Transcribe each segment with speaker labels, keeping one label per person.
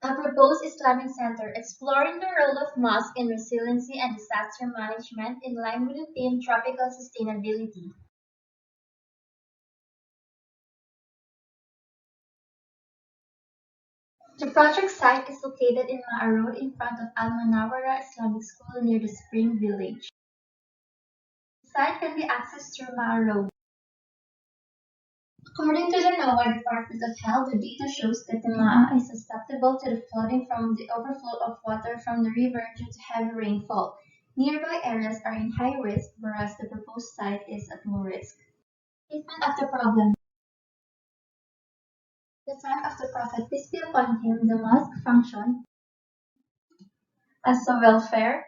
Speaker 1: A proposed Islamic center exploring the role of mosque in resiliency and disaster management in line with the theme tropical sustainability. The project site is located in Ma'a Road in front of Al Manawara Islamic School near the Spring Village. The site can be accessed through Ma'a Road. According to the NOAA Department of Health, the data shows that the Ma'a is susceptible to the flooding from the overflow of water from the river due to heavy rainfall. Nearby areas are in high risk, whereas the proposed site is at low risk. Statement of the problem. At the time of the Prophet, peace be upon him, the mosque functioned as a welfare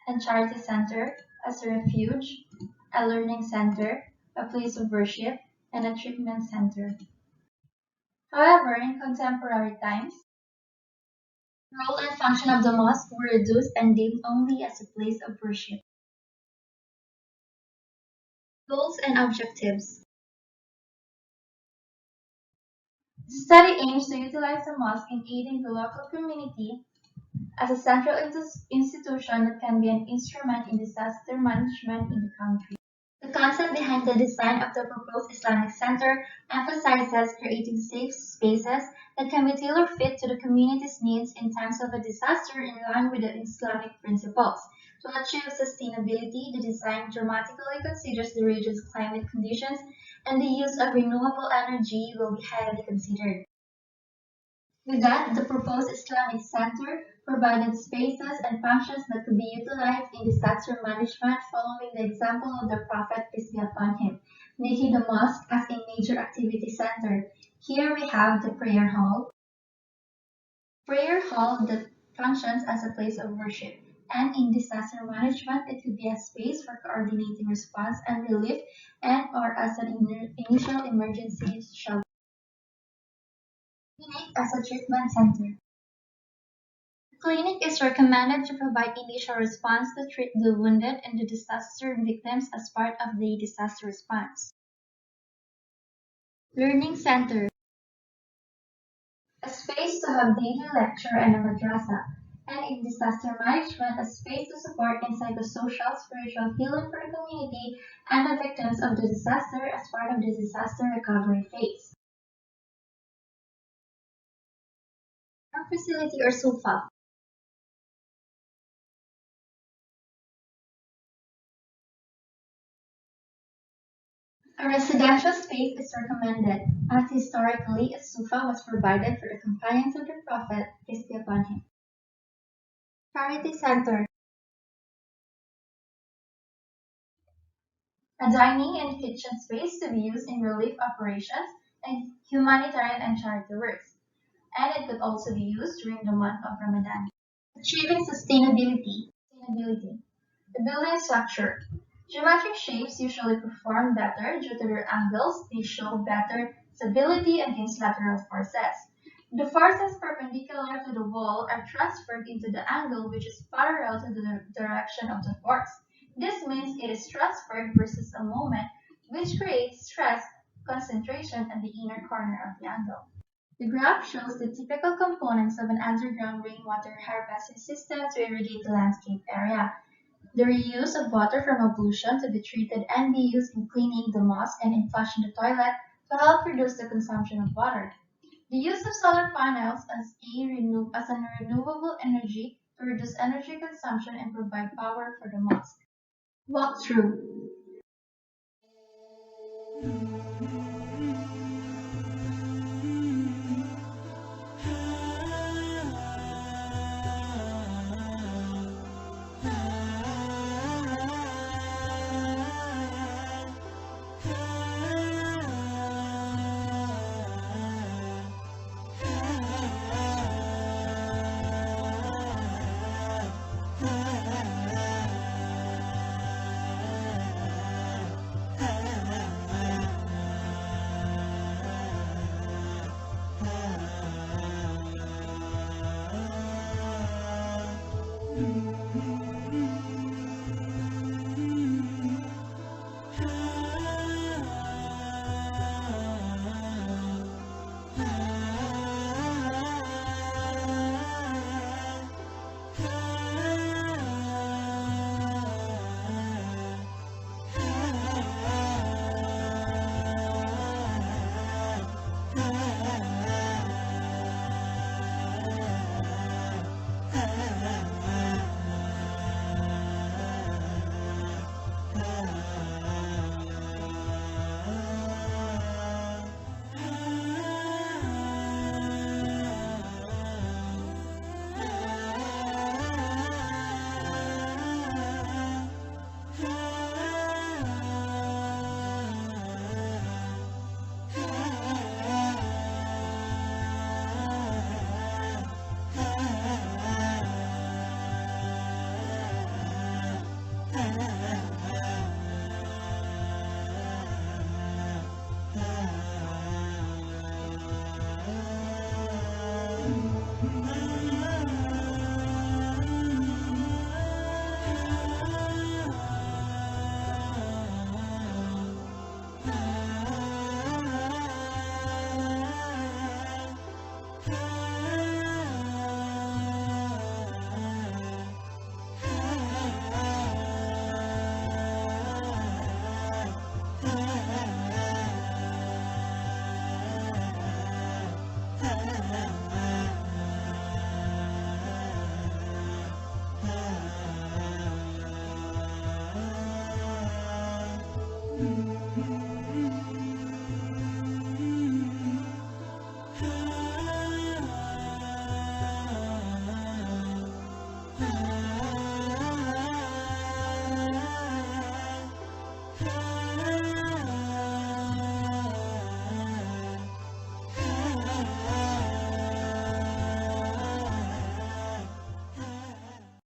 Speaker 1: and charity center, as a refuge, a learning center, a place of worship, and a treatment center. However, in contemporary times, the role and function of the mosque were reduced and deemed only as a place of worship. Goals and objectives. The study aims to utilize the mosque in aiding the local community as a central institution that can be an instrument in disaster management in the country. The concept behind the design of the proposed Islamic Center emphasizes creating safe spaces that can be tailor-fit to the community's needs in times of a disaster in line with the Islamic principles. To achieve sustainability, the design dramatically considers the region's climate conditions, and the use of renewable energy will be highly considered. With that, the proposed Islamic Center provided spaces and functions that could be utilized in disaster management following the example of the Prophet, peace be upon him, making the mosque as a major activity center. Here we have the prayer hall that functions as a place of worship. And in disaster management, it could be a space for coordinating response and relief and or as an initial emergency shelter. Clinic as a treatment center. The clinic is recommended to provide initial response to treat the wounded and the disaster victims as part of the disaster response. Learning Center. A space to have daily lecture and a madrasa. And in disaster management, a space to support in psychosocial, spiritual healing for the community and the victims of the disaster as part of the disaster recovery phase. Our facility or SUFA. A residential space is recommended, as historically a sufa was provided for the companions of the Prophet, peace be upon him. Charity Center. A dining and kitchen space to be used in relief operations and humanitarian and charity works, and it could also be used during the month of Ramadan. Achieving sustainability. The building structure. Geometric shapes usually perform better due to their angles. They show better stability against lateral forces. The forces perpendicular to the wall are transferred into the angle which is parallel to the direction of the force. This means it is transferred versus a moment, which creates stress concentration at the inner corner of the angle. The graph shows the typical components of an underground rainwater harvesting system to irrigate the landscape area. The reuse of water from pollution to be treated and be used in cleaning the mosque and in flushing the toilet to help reduce the consumption of water. The use of solar panels as a renewable energy to reduce energy consumption and provide power for the mosque. Walkthrough.